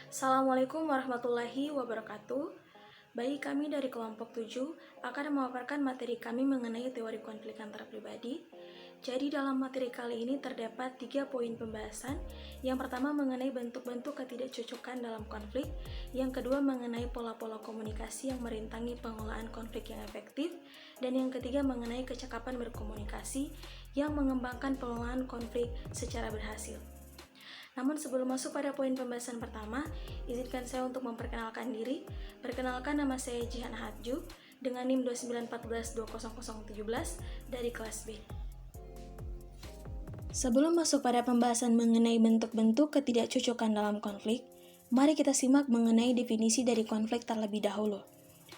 Assalamualaikum warahmatullahi wabarakatuh. Baik, kami dari kelompok 7 akan memaparkan materi kami mengenai teori konflik antara pribadi. Jadi dalam materi kali ini terdapat 3 poin pembahasan. Yang pertama mengenai bentuk-bentuk ketidakcocokan dalam konflik. Yang kedua mengenai pola-pola komunikasi yang merintangi pengelolaan konflik yang efektif. Dan yang ketiga mengenai kecakapan berkomunikasi yang mengembangkan pengelolaan konflik secara berhasil. Namun sebelum masuk pada poin pembahasan pertama, izinkan saya untuk memperkenalkan diri. Perkenalkan, nama saya Jihan Hadju dengan NIM 291420017 dari kelas B. Sebelum masuk pada pembahasan mengenai bentuk-bentuk ketidakcocokan dalam konflik, mari kita simak mengenai definisi dari konflik terlebih dahulu,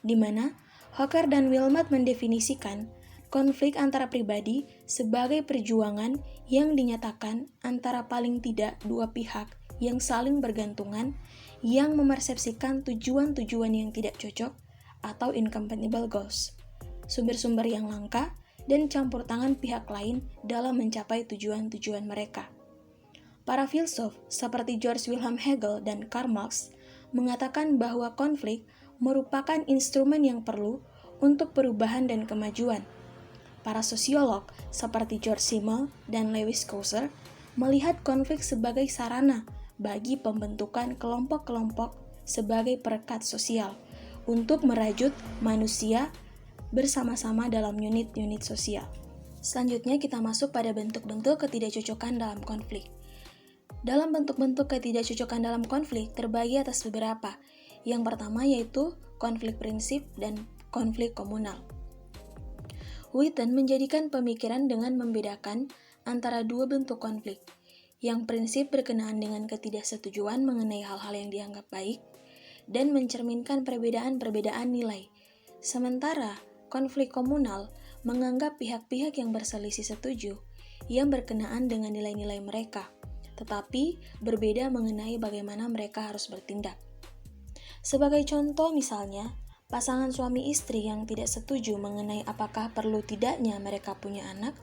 di mana Hooker dan Wilmot mendefinisikan konflik antara pribadi sebagai perjuangan yang dinyatakan antara paling tidak dua pihak yang saling bergantungan yang memersepsikan tujuan-tujuan yang tidak cocok atau incompatible goals, sumber-sumber yang langka, dan campur tangan pihak lain dalam mencapai tujuan-tujuan mereka. Para filsuf seperti George Wilhelm Hegel dan Karl Marx mengatakan bahwa konflik merupakan instrumen yang perlu untuk perubahan dan kemajuan. Para sosiolog seperti George Simmel dan Lewis Cousser melihat konflik sebagai sarana bagi pembentukan kelompok-kelompok sebagai perekat sosial untuk merajut manusia bersama-sama dalam unit-unit sosial. Selanjutnya kita masuk pada bentuk-bentuk ketidakcocokan dalam konflik. Dalam bentuk-bentuk ketidakcocokan dalam konflik terbagi atas beberapa. Yang pertama yaitu konflik prinsip dan konflik komunal. Witten menjadikan pemikiran dengan membedakan antara dua bentuk konflik. Yang prinsip berkenaan dengan ketidaksetujuan mengenai hal-hal yang dianggap baik dan mencerminkan perbedaan-perbedaan nilai. Sementara konflik komunal menganggap pihak-pihak yang berselisih setuju yang berkenaan dengan nilai-nilai mereka, tetapi berbeda mengenai bagaimana mereka harus bertindak. Sebagai contoh misalnya, pasangan suami istri yang tidak setuju mengenai apakah perlu tidaknya mereka punya anak,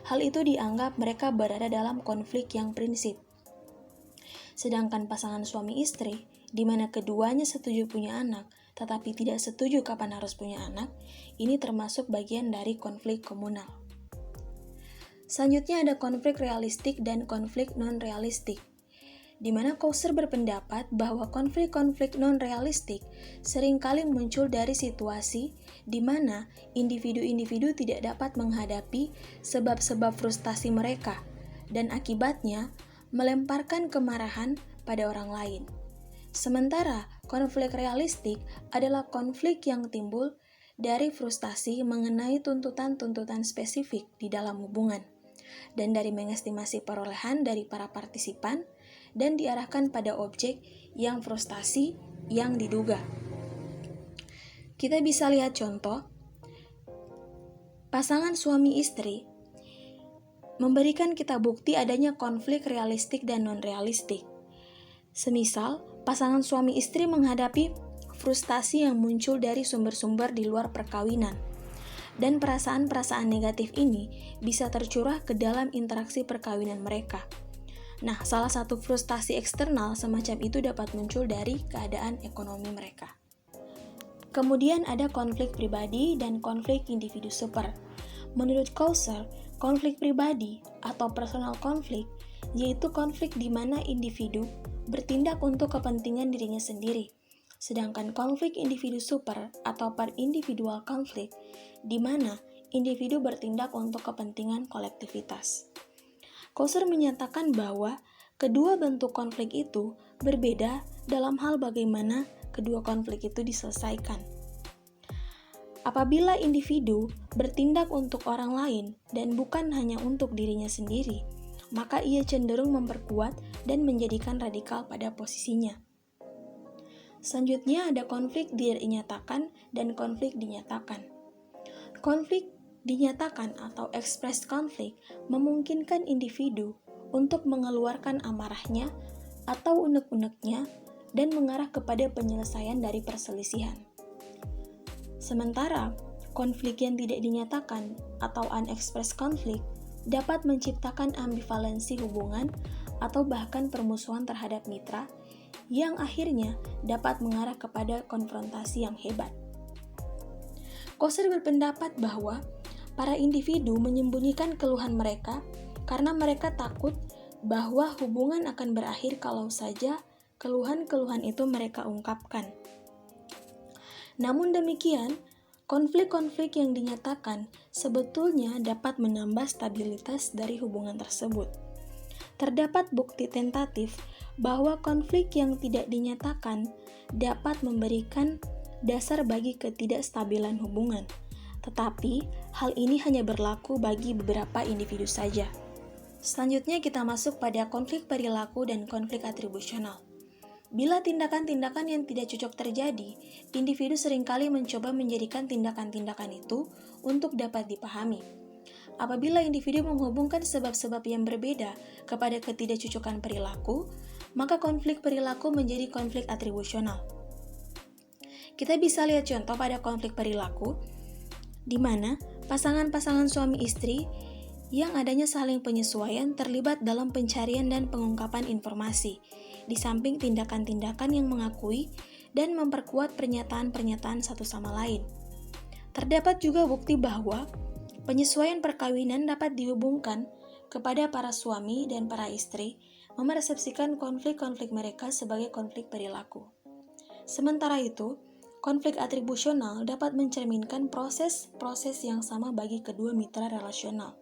hal itu dianggap mereka berada dalam konflik yang prinsip. Sedangkan pasangan suami istri, di mana keduanya setuju punya anak, tetapi tidak setuju kapan harus punya anak, ini termasuk bagian dari konflik komunal. Selanjutnya ada konflik realistik dan konflik non-realistik, di mana Cousser berpendapat bahwa konflik-konflik non-realistik seringkali muncul dari situasi di mana individu-individu tidak dapat menghadapi sebab-sebab frustasi mereka dan akibatnya melemparkan kemarahan pada orang lain. Sementara konflik realistik adalah konflik yang timbul dari frustasi mengenai tuntutan-tuntutan spesifik di dalam hubungan dan dari mengestimasi perolehan dari para partisipan dan diarahkan pada objek yang frustasi yang diduga. Kita bisa lihat contoh, pasangan suami istri memberikan kita bukti adanya konflik realistik dan non-realistik. Semisal, pasangan suami istri menghadapi frustasi yang muncul dari sumber-sumber di luar perkawinan, dan perasaan-perasaan negatif ini bisa tercurah ke dalam interaksi perkawinan mereka. Nah, salah satu frustasi eksternal semacam itu dapat muncul dari keadaan ekonomi mereka. Kemudian ada konflik pribadi dan konflik individu super. Menurut Cousser, konflik pribadi atau personal konflik yaitu konflik di mana individu bertindak untuk kepentingan dirinya sendiri. Sedangkan konflik individu super atau per individual konflik di mana individu bertindak untuk kepentingan kolektivitas. Cousser menyatakan bahwa kedua bentuk konflik itu berbeda dalam hal bagaimana kedua konflik itu diselesaikan. Apabila individu bertindak untuk orang lain dan bukan hanya untuk dirinya sendiri, maka ia cenderung memperkuat dan menjadikan radikal pada posisinya. Selanjutnya ada konflik dinyatakan dan konflik dinyatakan. Konflik dinyatakan atau expressed konflik memungkinkan individu untuk mengeluarkan amarahnya atau unek-uneknya dan mengarah kepada penyelesaian dari perselisihan. Sementara, konflik yang tidak dinyatakan atau unexpressed konflik dapat menciptakan ambivalensi hubungan atau bahkan permusuhan terhadap mitra yang akhirnya dapat mengarah kepada konfrontasi yang hebat. Koser berpendapat bahwa para individu menyembunyikan keluhan mereka karena mereka takut bahwa hubungan akan berakhir kalau saja keluhan-keluhan itu mereka ungkapkan. Namun demikian, konflik-konflik yang dinyatakan sebetulnya dapat menambah stabilitas dari hubungan tersebut. Terdapat bukti tentatif bahwa konflik yang tidak dinyatakan dapat memberikan dasar bagi ketidakstabilan hubungan, tetapi hal ini hanya berlaku bagi beberapa individu saja. Selanjutnya kita masuk pada konflik perilaku dan konflik atribusional. Bila tindakan-tindakan yang tidak cocok terjadi, individu seringkali mencoba menjadikan tindakan-tindakan itu untuk dapat dipahami. Apabila individu menghubungkan sebab-sebab yang berbeda kepada ketidakcocokan perilaku, maka konflik perilaku menjadi konflik atribusional. Kita bisa lihat contoh pada konflik perilaku, di mana pasangan-pasangan suami istri yang adanya saling penyesuaian terlibat dalam pencarian dan pengungkapan informasi, di samping tindakan-tindakan yang mengakui dan memperkuat pernyataan-pernyataan satu sama lain. Terdapat juga bukti bahwa penyesuaian perkawinan dapat dihubungkan kepada para suami dan para istri memersepsikan konflik-konflik mereka sebagai konflik perilaku. Sementara itu, konflik atribusional dapat mencerminkan proses-proses yang sama bagi kedua mitra relasional.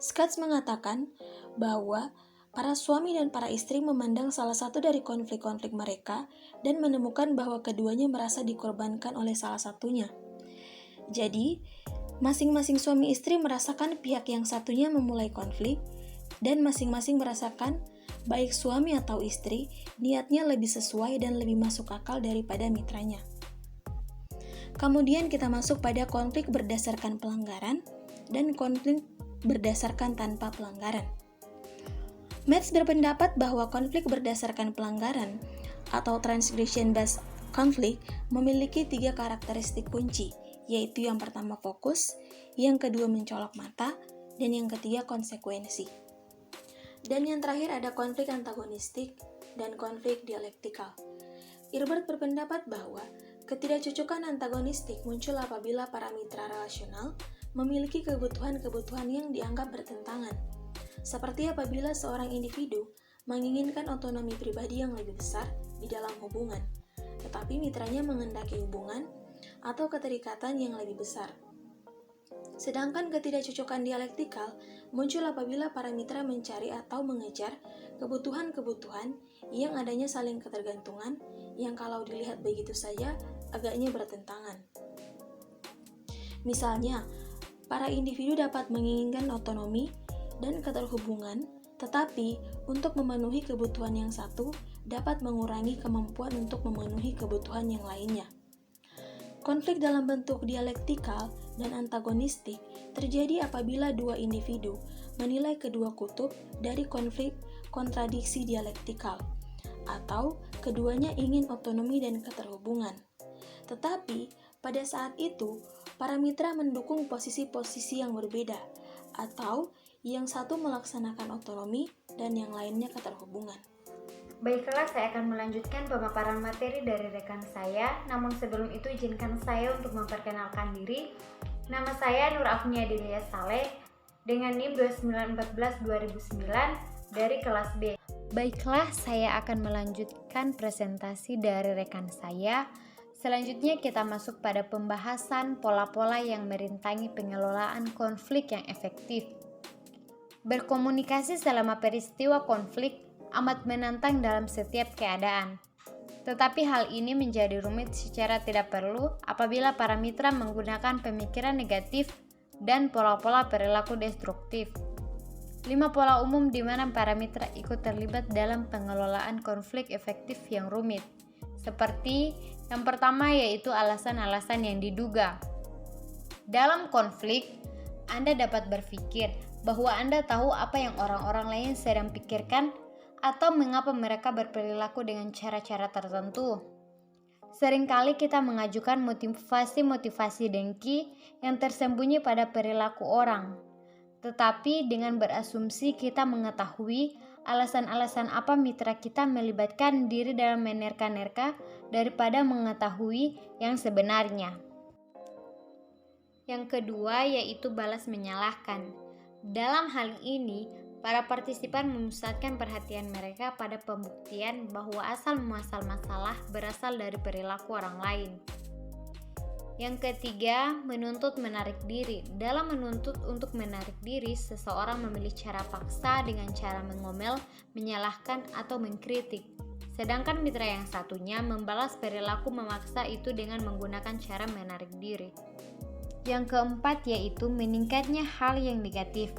Schatz mengatakan bahwa para suami dan para istri memandang salah satu dari konflik-konflik mereka dan menemukan bahwa keduanya merasa dikorbankan oleh salah satunya. Jadi, masing-masing suami istri merasakan pihak yang satunya memulai konflik dan masing-masing merasakan baik suami atau istri, niatnya lebih sesuai dan lebih masuk akal daripada mitranya. Kemudian kita masuk pada konflik berdasarkan pelanggaran dan konflik berdasarkan tanpa pelanggaran. Metz berpendapat bahwa konflik berdasarkan pelanggaran atau transgression-based conflict memiliki 3 karakteristik kunci, yaitu yang pertama fokus, yang kedua mencolok mata, dan yang ketiga konsekuensi. Dan yang terakhir ada konflik antagonistik dan konflik dialektikal. Hilbert berpendapat bahwa ketidakcocokan antagonistik muncul apabila para mitra relasional memiliki kebutuhan-kebutuhan yang dianggap bertentangan, seperti apabila seorang individu menginginkan otonomi pribadi yang lebih besar di dalam hubungan, tetapi mitranya mengendaki hubungan atau keterikatan yang lebih besar. Sedangkan ketidakcocokan dialektikal muncul apabila para mitra mencari atau mengejar kebutuhan-kebutuhan yang adanya saling ketergantungan yang kalau dilihat begitu saja agaknya bertentangan. Misalnya, para individu dapat menginginkan otonomi dan keterhubungan, tetapi untuk memenuhi kebutuhan yang satu dapat mengurangi kemampuan untuk memenuhi kebutuhan yang lainnya. Konflik dalam bentuk dialektikal dan antagonistik terjadi apabila dua individu menilai kedua kutub dari konflik kontradiksi dialektikal, atau keduanya ingin otonomi dan keterhubungan. Tetapi, pada saat itu, para mitra mendukung posisi-posisi yang berbeda, atau yang satu melaksanakan otonomi dan yang lainnya keterhubungan. Baiklah, saya akan melanjutkan pemaparan materi dari rekan saya. Namun sebelum itu izinkan saya untuk memperkenalkan diri. Nama saya Nur Afnia Delia Saleh dengan NIM 2914-2009 dari kelas B. Baiklah, saya akan melanjutkan presentasi dari rekan saya. Selanjutnya kita masuk pada pembahasan pola-pola yang merintangi pengelolaan konflik yang efektif. Berkomunikasi selama peristiwa konflik amat menantang dalam setiap keadaan. Tetapi hal ini menjadi rumit secara tidak perlu apabila para mitra menggunakan pemikiran negatif dan pola-pola perilaku destruktif. 5 pola umum di mana para mitra ikut terlibat dalam pengelolaan konflik efektif yang rumit. Seperti yang pertama yaitu alasan-alasan yang diduga. Dalam konflik, Anda dapat berpikir bahwa Anda tahu apa yang orang-orang lain sedang pikirkan atau mengapa mereka berperilaku dengan cara-cara tertentu. Seringkali kita mengajukan motivasi-motivasi dengki yang tersembunyi pada perilaku orang. Tetapi dengan berasumsi kita mengetahui Alasan-alasan apa mitra kita melibatkan diri dalam menerka-nerka daripada mengetahui yang sebenarnya. Yang kedua yaitu balas menyalahkan. Dalam hal ini, para partisipan memusatkan perhatian mereka pada pembuktian bahwa asal muasal masalah berasal dari perilaku orang lain. Yang ketiga, menuntut menarik diri. Dalam menuntut untuk menarik diri, seseorang memilih cara paksa dengan cara mengomel, menyalahkan, atau mengkritik. Sedangkan mitra yang satunya membalas perilaku memaksa itu dengan menggunakan cara menarik diri. Yang keempat yaitu meningkatnya hal yang negatif.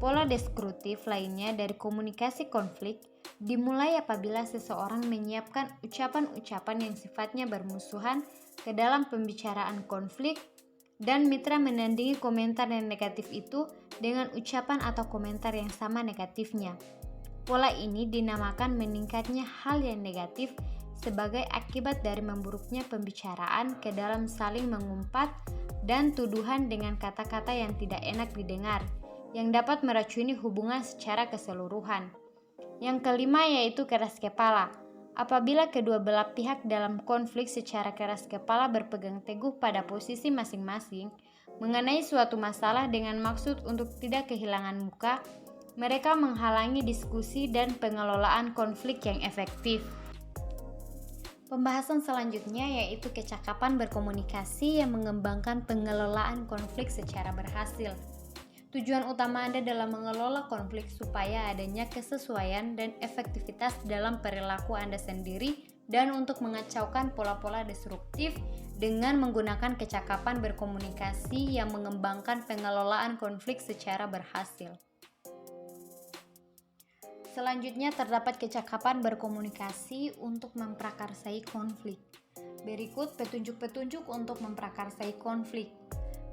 Pola deskriptif lainnya dari komunikasi konflik dimulai apabila seseorang menyiapkan ucapan-ucapan yang sifatnya bermusuhan ke dalam pembicaraan konflik dan mitra menandingi komentar yang negatif itu dengan ucapan atau komentar yang sama negatifnya. Pola ini dinamakan meningkatnya hal yang negatif sebagai akibat dari memburuknya pembicaraan ke dalam saling mengumpat dan tuduhan dengan kata-kata yang tidak enak didengar, yang dapat meracuni hubungan secara keseluruhan. Yang kelima yaitu keras kepala. Apabila kedua belah pihak dalam konflik secara keras kepala berpegang teguh pada posisi masing-masing mengenai suatu masalah dengan maksud untuk tidak kehilangan muka, mereka menghalangi diskusi dan pengelolaan konflik yang efektif. Pembahasan selanjutnya yaitu kecakapan berkomunikasi yang mengembangkan pengelolaan konflik secara berhasil. Tujuan utama Anda dalam mengelola konflik supaya adanya kesesuaian dan efektivitas dalam perilaku Anda sendiri dan untuk mengacaukan pola-pola destruktif dengan menggunakan kecakapan berkomunikasi yang mengembangkan pengelolaan konflik secara berhasil. Selanjutnya terdapat kecakapan berkomunikasi untuk memprakarsai konflik. Berikut petunjuk-petunjuk untuk memprakarsai konflik.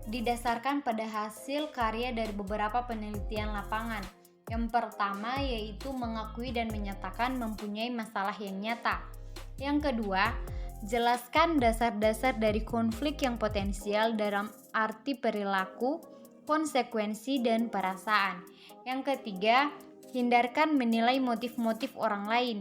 Didasarkan pada hasil karya dari beberapa penelitian lapangan. Yang pertama yaitu mengakui dan menyatakan mempunyai masalah yang nyata. Yang kedua, jelaskan dasar-dasar dari konflik yang potensial dalam arti perilaku, konsekuensi, dan perasaan. Yang ketiga, hindarkan menilai motif-motif orang lain.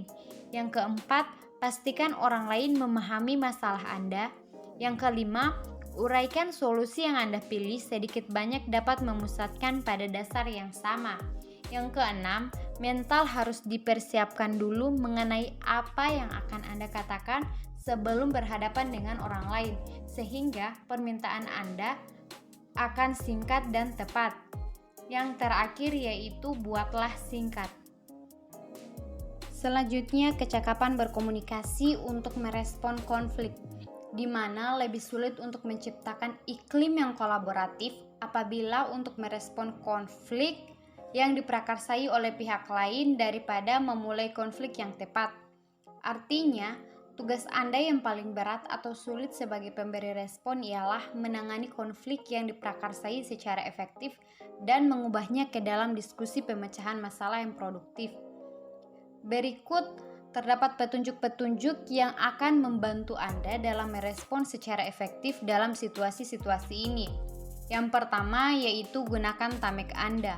Yang keempat, pastikan orang lain memahami masalah Anda. Yang kelima, uraikan solusi yang Anda pilih sedikit banyak dapat memusatkan pada dasar yang sama. Yang keenam, mental harus dipersiapkan dulu mengenai apa yang akan Anda katakan sebelum berhadapan dengan orang lain, sehingga permintaan Anda akan singkat dan tepat. Yang terakhir yaitu buatlah singkat. Selanjutnya, kecakapan berkomunikasi untuk merespon konflik, di mana lebih sulit untuk menciptakan iklim yang kolaboratif apabila untuk merespon konflik yang diprakarsai oleh pihak lain daripada memulai konflik yang tepat. Artinya, tugas Anda yang paling berat atau sulit sebagai pemberi respon ialah menangani konflik yang diprakarsai secara efektif dan mengubahnya ke dalam diskusi pemecahan masalah yang produktif. Berikut terdapat petunjuk-petunjuk yang akan membantu Anda dalam merespon secara efektif dalam situasi-situasi ini. Yang pertama yaitu gunakan tamek Anda.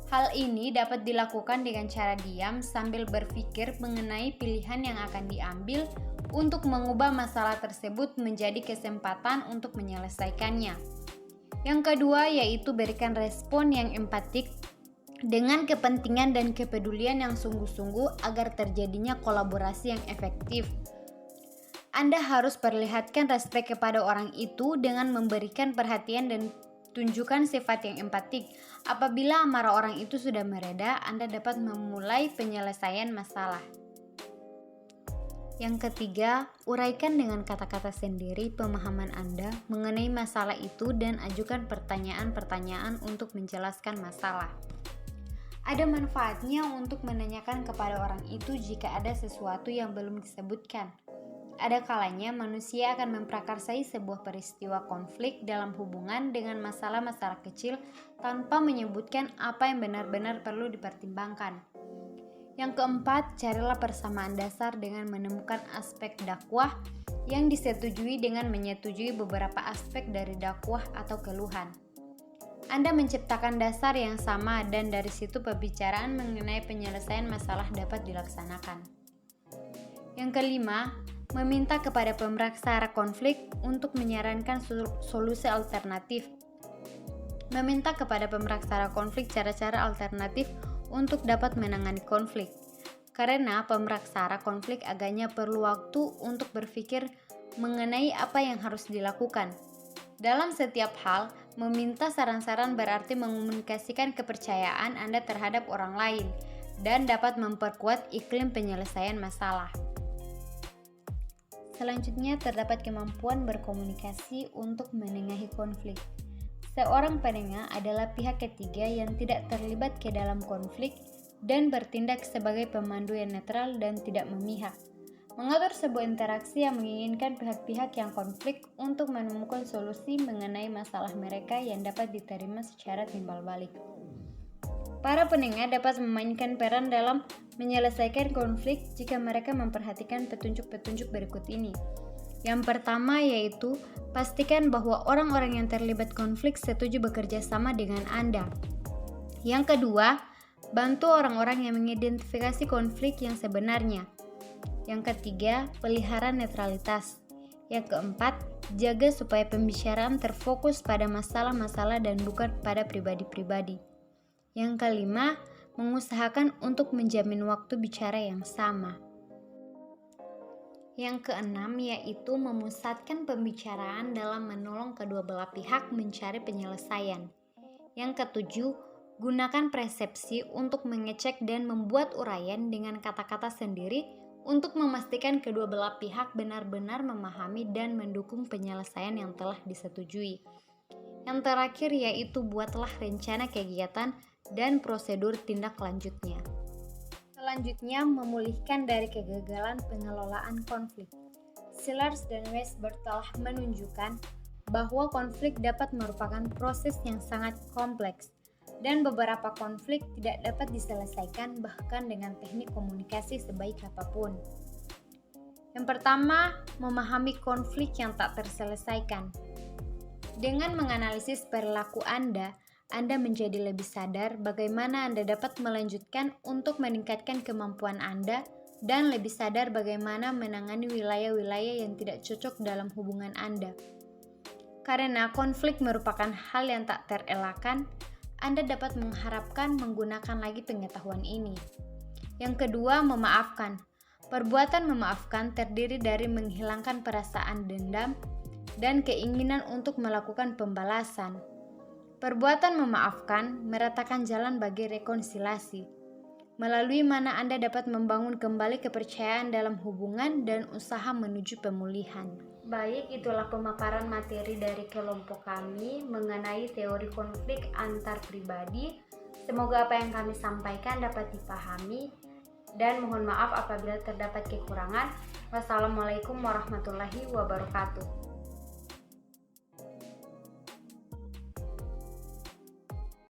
Hal ini dapat dilakukan dengan cara diam sambil berpikir mengenai pilihan yang akan diambil untuk mengubah masalah tersebut menjadi kesempatan untuk menyelesaikannya. Yang kedua yaitu berikan respon yang empatik dengan kepentingan dan kepedulian yang sungguh-sungguh agar terjadinya kolaborasi yang efektif. Anda harus perlihatkan respek kepada orang itu dengan memberikan perhatian dan tunjukkan sifat yang empatik. Apabila amarah orang itu sudah mereda, Anda dapat memulai penyelesaian masalah. Yang ketiga, uraikan dengan kata-kata sendiri pemahaman Anda mengenai masalah itu dan ajukan pertanyaan-pertanyaan untuk menjelaskan masalah. Ada manfaatnya untuk menanyakan kepada orang itu jika ada sesuatu yang belum disebutkan. Ada kalanya manusia akan memprakarsai sebuah peristiwa konflik dalam hubungan dengan masalah-masalah kecil tanpa menyebutkan apa yang benar-benar perlu dipertimbangkan. Yang keempat, carilah persamaan dasar dengan menemukan aspek dakwah yang disetujui dengan menyetujui beberapa aspek dari dakwah atau keluhan. Anda menciptakan dasar yang sama dan dari situ pembicaraan mengenai penyelesaian masalah dapat dilaksanakan. Yang kelima, meminta kepada pemeraksara konflik untuk menyarankan solusi alternatif. Meminta kepada pemeraksara konflik cara-cara alternatif untuk dapat menangani konflik. Karena pemeraksara konflik agaknya perlu waktu untuk berpikir mengenai apa yang harus dilakukan. Dalam setiap hal, meminta saran-saran berarti mengomunikasikan kepercayaan Anda terhadap orang lain dan dapat memperkuat iklim penyelesaian masalah. Selanjutnya terdapat kemampuan berkomunikasi untuk menengahi konflik. Seorang penengah adalah pihak ketiga yang tidak terlibat ke dalam konflik dan bertindak sebagai pemandu yang netral dan tidak memihak. Mengatur sebuah interaksi yang menginginkan pihak-pihak yang konflik untuk menemukan solusi mengenai masalah mereka yang dapat diterima secara timbal balik. Para penengah dapat memainkan peran dalam menyelesaikan konflik jika mereka memperhatikan petunjuk-petunjuk berikut ini. Yang pertama yaitu, pastikan bahwa orang-orang yang terlibat konflik setuju bekerja sama dengan Anda. Yang kedua, bantu orang-orang yang mengidentifikasi konflik yang sebenarnya. Yang ketiga, pelihara netralitas. Yang keempat, jaga supaya pembicaraan terfokus pada masalah-masalah dan bukan pada pribadi-pribadi. Yang kelima, mengusahakan untuk menjamin waktu bicara yang sama. Yang keenam yaitu memusatkan pembicaraan dalam menolong kedua belah pihak mencari penyelesaian. Yang ketujuh, gunakan persepsi untuk mengecek dan membuat uraian dengan kata-kata sendiri untuk memastikan kedua belah pihak benar-benar memahami dan mendukung penyelesaian yang telah disetujui. Yang terakhir yaitu buatlah rencana kegiatan dan prosedur tindak lanjutnya. Selanjutnya, memulihkan dari kegagalan pengelolaan konflik. Sellars dan Weisberg telah menunjukkan bahwa konflik dapat merupakan proses yang sangat kompleks dan beberapa konflik tidak dapat diselesaikan bahkan dengan teknik komunikasi sebaik apapun. Yang pertama, memahami konflik yang tak terselesaikan. Dengan menganalisis perilaku Anda menjadi lebih sadar bagaimana Anda dapat melanjutkan untuk meningkatkan kemampuan Anda dan lebih sadar bagaimana menangani wilayah-wilayah yang tidak cocok dalam hubungan Anda. Karena konflik merupakan hal yang tak terelakkan, Anda dapat mengharapkan menggunakan lagi pengetahuan ini. Yang kedua, memaafkan. Perbuatan memaafkan terdiri dari menghilangkan perasaan dendam dan keinginan untuk melakukan pembalasan. Perbuatan memaafkan meratakan jalan bagi rekonsiliasi, melalui mana Anda dapat membangun kembali kepercayaan dalam hubungan dan usaha menuju pemulihan. Baik, itulah pemaparan materi dari kelompok kami mengenai teori konflik antar pribadi. Semoga apa yang kami sampaikan dapat dipahami dan mohon maaf apabila terdapat kekurangan. Wassalamualaikum warahmatullahi wabarakatuh.